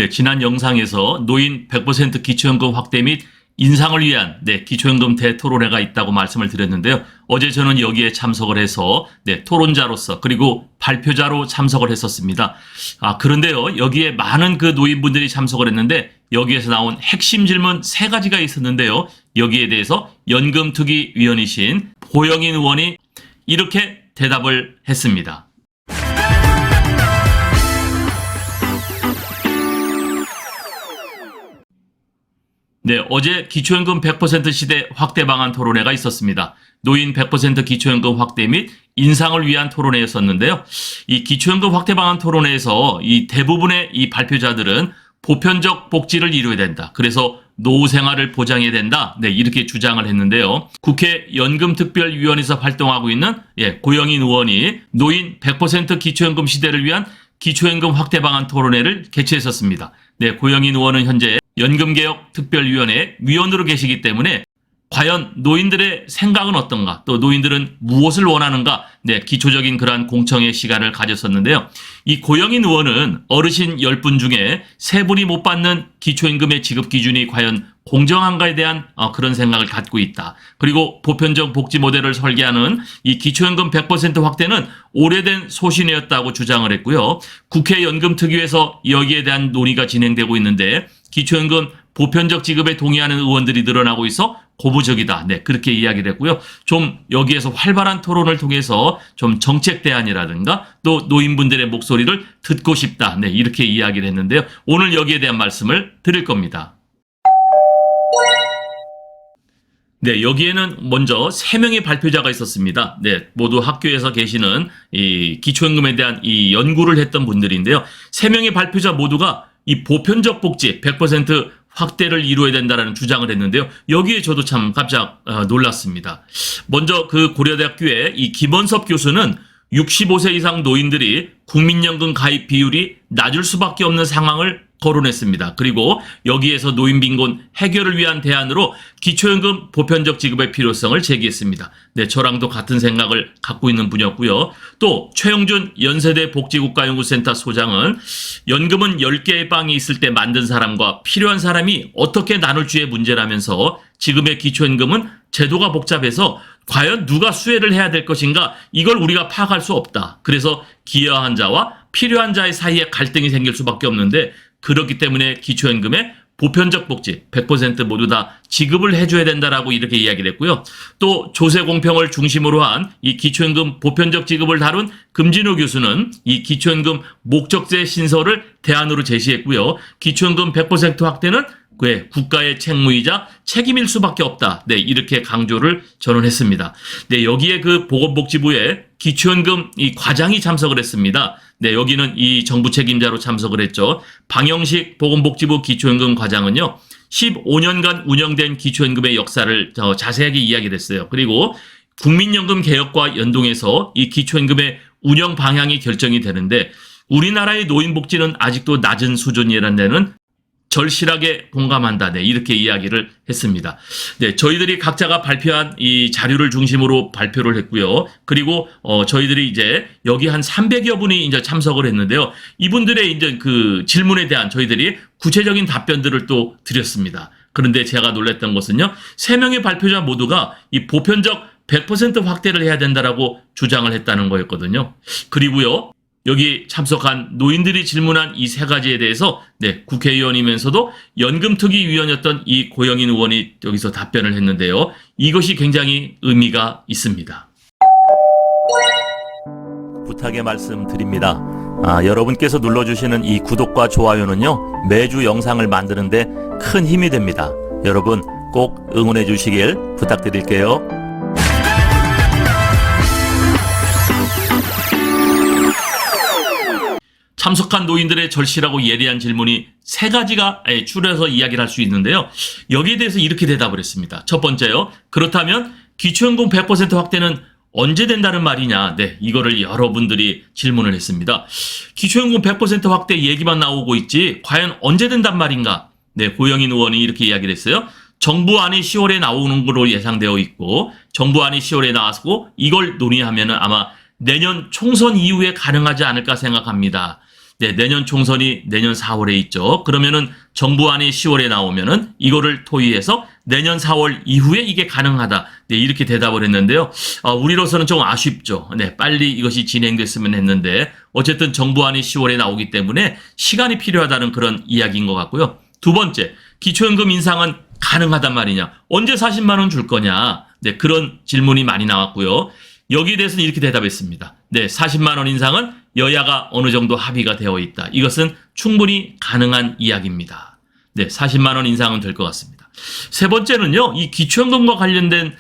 네, 지난 영상에서 노인 100% 기초연금 확대 및 인상을 위한 기초연금 대토론회가 있다고 말씀을 드렸는데요. 어제 저는 여기에 참석을 해서 토론자로서 그리고 발표자로 참석을 했었습니다. 그런데요, 여기에 많은 그 노인분들이 참석을 했는데 여기에서 나온 핵심 질문 3가지가 있었는데요. 여기에 대해서 연금투기위원이신 고영인 의원이 이렇게 대답을 했습니다. 네, 어제 기초연금 100% 시대 확대 방안 토론회가 있었습니다. 노인 100% 기초연금 확대 및 인상을 위한 토론회였었는데요. 이 기초연금 확대 방안 토론회에서 이 대부분의 이 발표자들은 보편적 복지를 이루어야 된다. 그래서 노후 생활을 보장해야 된다. 이렇게 주장을 했는데요. 국회 연금특별위원회에서 활동하고 있는 고영인 의원이 노인 100% 기초연금 시대를 위한 기초연금 확대 방안 토론회를 개최했었습니다. 고영인 의원은 현재 연금개혁특별위원회 위원으로 계시기 때문에 과연 노인들의 생각은 어떤가, 또 노인들은 무엇을 원하는가, 기초적인 그러한 공청회 시간을 가졌었는데요. 이 고영인 의원은 어르신 10분 중에 3분이 못 받는 기초연금의 지급 기준이 과연 공정한가에 대한 그런 생각을 갖고 있다. 그리고 보편적 복지 모델을 설계하는 이 기초연금 100% 확대는 오래된 소신이었다고 주장을 했고요. 국회 연금특위에서 여기에 대한 논의가 진행되고 있는데 기초연금 보편적 지급에 동의하는 의원들이 늘어나고 있어 고무적이다. 그렇게 이야기를 했고요. 좀 여기에서 활발한 토론을 통해서 좀 정책 대안이라든가 또 노인분들의 목소리를 듣고 싶다. 이렇게 이야기를 했는데요. 오늘 여기에 대한 말씀을 드릴 겁니다. 여기에는 먼저 3명의 발표자가 있었습니다. 모두 학교에서 계시는 이 기초연금에 대한 이 연구를 했던 분들인데요. 3명의 발표자 모두가 이 보편적 복지 100% 확대를 이루어야 된다라는 주장을 했는데요. 여기에 저도 참 깜짝 놀랐습니다. 먼저 그 고려대학교의 이 김원섭 교수는 65세 이상 노인들이 국민연금 가입 비율이 낮을 수밖에 없는 상황을 거론했습니다. 그리고 여기에서 노인 빈곤 해결을 위한 대안으로 기초연금 보편적 지급의 필요성을 제기했습니다. 저랑도 같은 생각을 갖고 있는 분이었고요. 또 최영준 연세대 복지국가연구센터 소장은 연금은 10개의 빵이 있을 때 만든 사람과 필요한 사람이 어떻게 나눌지의 문제라면서 지금의 기초연금은 제도가 복잡해서 과연 누가 수혜를 해야 될 것인가, 이걸 우리가 파악할 수 없다. 그래서 기여한 자와 필요한 자의 사이에 갈등이 생길 수밖에 없는데, 그렇기 때문에 기초연금의 보편적 복지 100% 모두 다 지급을 해줘야 된다라고 이렇게 이야기를 했고요. 또 조세 공평을 중심으로 한 이 기초연금 보편적 지급을 다룬 금진호 교수는 이 기초연금 목적세 신설을 대안으로 제시했고요. 기초연금 100% 확대는 국가의 책무이자 책임일 수밖에 없다. 이렇게 강조를 전언했습니다. 여기에 그 보건복지부의 기초연금 이 과장이 참석을 했습니다. 여기는 이 정부 책임자로 참석을 했죠. 방영식 보건복지부 기초연금 과장은요, 15년간 운영된 기초연금의 역사를 자세하게 이야기를 했어요. 그리고 국민연금 개혁과 연동해서 이 기초연금의 운영 방향이 결정이 되는데, 우리나라의 노인복지는 아직도 낮은 수준이라는 데는 절실하게 공감한다. 이렇게 이야기를 했습니다. 저희들이 각자가 발표한 이 자료를 중심으로 발표를 했고요. 그리고 저희들이 이제 여기 한 300여 분이 이제 참석을 했는데요. 이분들의 이제 그 질문에 대한 저희들이 구체적인 답변들을 또 드렸습니다. 그런데 제가 놀랐던 것은요, 3명의 발표자 모두가 이 보편적 100% 확대를 해야 된다라고 주장을 했다는 거였거든요. 그리고요, 여기 참석한 노인들이 질문한 이 3가지에 대해서 국회의원이면서도 연금특위위원이었던 이 고영인 의원이 여기서 답변을 했는데요. 이것이 굉장히 의미가 있습니다. 부탁의 말씀 드립니다. 여러분께서 눌러주시는 이 구독과 좋아요는요, 매주 영상을 만드는데 큰 힘이 됩니다. 여러분 꼭 응원해 주시길 부탁드릴게요. 참석한 노인들의 절실하고 예리한 질문이 3가지가 줄여서 이야기를 할 수 있는데요. 여기에 대해서 이렇게 대답을 했습니다. 첫 번째요. 그렇다면 기초연금 100% 확대는 언제 된다는 말이냐. 이거를 여러분들이 질문을 했습니다. 기초연금 100% 확대 얘기만 나오고 있지 과연 언제 된단 말인가. 고영인 의원이 이렇게 이야기를 했어요. 정부안이 10월에 나오는 걸로 예상되어 있고, 정부안이 10월에 나왔고 이걸 논의하면은 아마 내년 총선 이후에 가능하지 않을까 생각합니다. 네, 내년 총선이 내년 4월에 있죠. 그러면은 정부안이 10월에 나오면은 이거를 토의해서 내년 4월 이후에 이게 가능하다. 네, 이렇게 대답을 했는데요. 우리로서는 좀 아쉽죠. 네, 빨리 이것이 진행됐으면 했는데 어쨌든 정부안이 10월에 나오기 때문에 시간이 필요하다는 그런 이야기인 것 같고요. 두 번째, 기초연금 인상은 가능하단 말이냐. 언제 40만 원 줄 거냐. 네, 그런 질문이 많이 나왔고요. 여기에 대해서는 이렇게 대답했습니다. 네, 40만 원 인상은 여야가 어느 정도 합의가 되어 있다. 이것은 충분히 가능한 이야기입니다. 네, 40만 원 인상은 될 것 같습니다. 세 번째는요, 이 기초연금과 관련된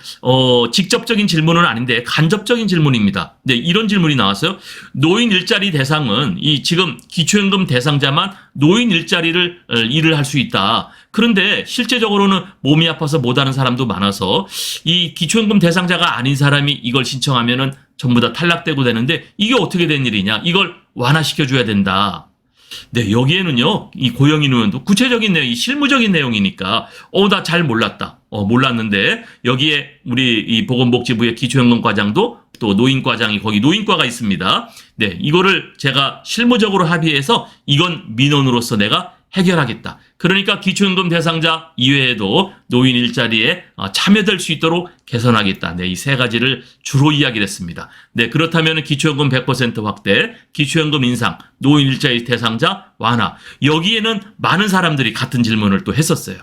직접적인 질문은 아닌데 간접적인 질문입니다. 네, 이런 질문이 나왔어요. 노인 일자리 대상은 이 지금 기초연금 대상자만 노인 일자리를 일을 할 수 있다. 그런데 실제적으로는 몸이 아파서 못하는 사람도 많아서 이 기초연금 대상자가 아닌 사람이 이걸 신청하면은 전부 다 탈락되고 되는데 이게 어떻게 된 일이냐? 이걸 완화시켜줘야 된다. 네, 여기에는요, 이 고영인 의원도 구체적인 내용, 이 실무적인 내용이니까, 나 잘 몰랐다. 몰랐는데, 여기에 우리 이 보건복지부의 기초연금 과장도 또 노인과장이 거기 노인과가 있습니다. 네, 이거를 제가 실무적으로 합의해서 이건 민원으로서 내가 해결하겠다. 그러니까 기초연금 대상자 이외에도 노인 일자리에 참여될 수 있도록 개선하겠다. 네, 이 세 가지를 주로 이야기를 했습니다. 네, 그렇다면 기초연금 100% 확대, 기초연금 인상, 노인 일자리 대상자 완화. 여기에는 많은 사람들이 같은 질문을 또 했었어요.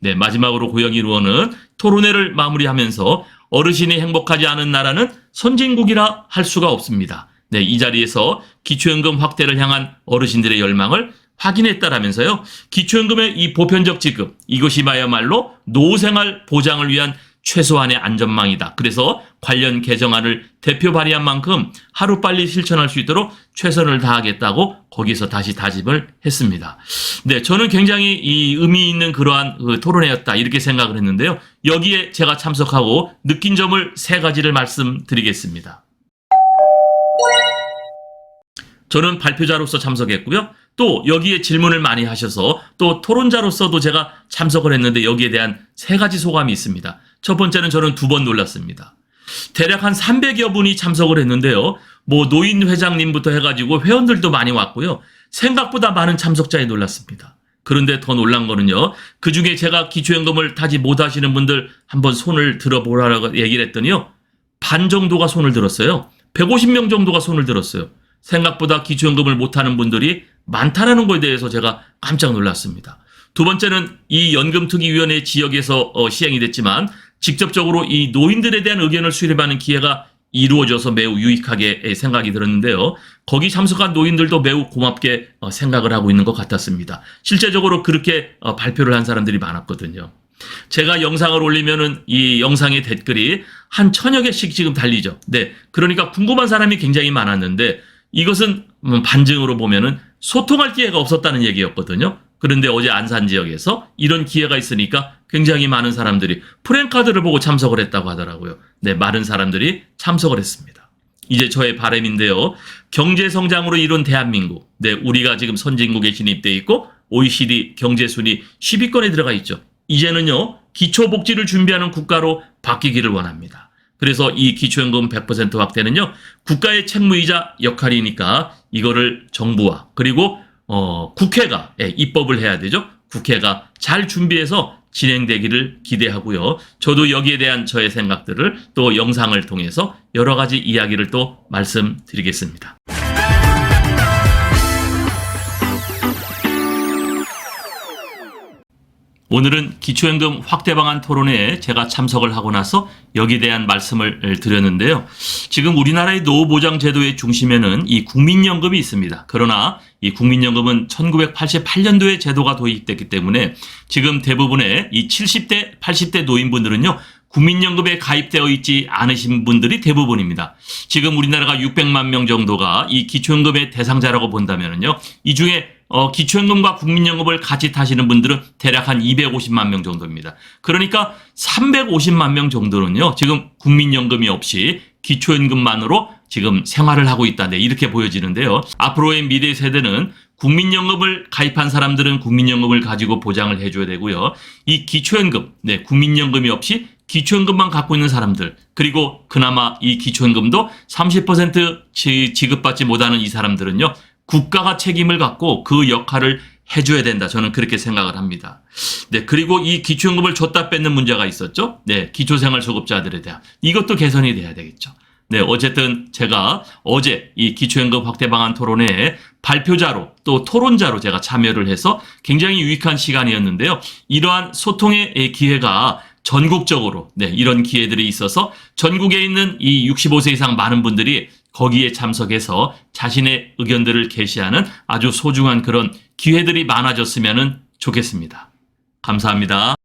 네, 마지막으로 고영일 의원은 토론회를 마무리하면서 어르신이 행복하지 않은 나라는 선진국이라 할 수가 없습니다. 네, 이 자리에서 기초연금 확대를 향한 어르신들의 열망을 확인했다라면서요. 기초연금의 이 보편적 지급, 이것이야말로 노후생활 보장을 위한 최소한의 안전망이다. 그래서 관련 개정안을 대표 발의한 만큼 하루빨리 실천할 수 있도록 최선을 다하겠다고 거기서 다시 다짐을 했습니다. 네, 저는 굉장히 이 의미 있는 그러한 토론회였다 이렇게 생각을 했는데요. 여기에 제가 참석하고 느낀 점을 세 가지를 말씀드리겠습니다. 저는 발표자로서 참석했고요. 또 여기에 질문을 많이 하셔서 또 토론자로서도 제가 참석을 했는데 여기에 대한 세 가지 소감이 있습니다. 첫 번째는 저는 두 번 놀랐습니다. 대략 한 300여 분이 참석을 했는데요. 뭐 노인 회장님부터 해가지고 회원들도 많이 왔고요. 생각보다 많은 참석자에 놀랐습니다. 그런데 더 놀란 거는요. 그중에 제가 기초연금을 타지 못하시는 분들 한번 손을 들어보라고 얘기를 했더니요. 반 정도가 손을 들었어요. 150명 정도가 손을 들었어요. 생각보다 기초연금을 못하는 분들이 많다라는 거에 대해서 제가 깜짝 놀랐습니다. 두 번째는 이 연금특위위원회 지역에서 시행이 됐지만 직접적으로 이 노인들에 대한 의견을 수렴하는 기회가 이루어져서 매우 유익하게 생각이 들었는데요. 거기 참석한 노인들도 매우 고맙게 생각을 하고 있는 것 같았습니다. 실제적으로 그렇게 발표를 한 사람들이 많았거든요. 제가 영상을 올리면은 이 영상의 댓글이 한 1000여 개씩 지금 달리죠. 네. 그러니까 궁금한 사람이 굉장히 많았는데 이것은 반증으로 보면은 소통할 기회가 없었다는 얘기였거든요. 그런데 어제 안산 지역에서 이런 기회가 있으니까 굉장히 많은 사람들이 프랜카드를 보고 참석을 했다고 하더라고요. 네, 많은 사람들이 참석을 했습니다. 이제 저의 바람인데요. 경제 성장으로 이룬 대한민국. 네, 우리가 지금 선진국에 진입돼 있고 OECD 경제 순위 10위권에 들어가 있죠. 이제는요. 기초복지를 준비하는 국가로 바뀌기를 원합니다. 그래서 이 기초연금 100% 확대는요. 국가의 책무이자 역할이니까 이거를 정부와 그리고 국회가 입법을 해야 되죠. 국회가 잘 준비해서 진행되기를 기대하고요. 저도 여기에 대한 저의 생각들을 또 영상을 통해서 여러 가지 이야기를 또 말씀드리겠습니다. 오늘은 기초연금 확대 방안 토론회에 제가 참석을 하고 나서 여기에 대한 말씀을 드렸는데요. 지금 우리나라의 노후보장 제도의 중심에는 이 국민연금이 있습니다. 그러나 이 국민연금은 1988년도에 제도가 도입됐기 때문에 지금 대부분의 이 70대, 80대 노인분들은요. 국민연금에 가입되어 있지 않으신 분들이 대부분입니다. 지금 우리나라가 600만 명 정도가 이 기초연금의 대상자라고 본다면요. 이 중에 기초연금과 국민연금을 같이 타시는 분들은 대략 한 250만 명 정도입니다. 그러니까 350만 명 정도는요. 지금 국민연금이 없이 기초연금만으로 지금 생활을 하고 있다. 네, 이렇게 보여지는데요. 앞으로의 미래 세대는 국민연금을 가입한 사람들은 국민연금을 가지고 보장을 해줘야 되고요. 이 기초연금, 네, 국민연금이 없이 기초연금만 갖고 있는 사람들, 그리고 그나마 이 기초연금도 30% 지급받지 못하는 이 사람들은요. 국가가 책임을 갖고 그 역할을 해줘야 된다. 저는 그렇게 생각을 합니다. 네, 그리고 이 기초연금을 줬다 뺏는 문제가 있었죠. 네, 기초생활수급자들에 대한 이것도 개선이 돼야 되겠죠. 네, 어쨌든 제가 어제 이 기초연금 확대 방안 토론회에 발표자로 또 토론자로 제가 참여를 해서 굉장히 유익한 시간이었는데요. 이러한 소통의 기회가 전국적으로 네, 이런 기회들이 있어서 전국에 있는 이 65세 이상 많은 분들이 거기에 참석해서 자신의 의견들을 게시하는 아주 소중한 그런 기회들이 많아졌으면 좋겠습니다. 감사합니다.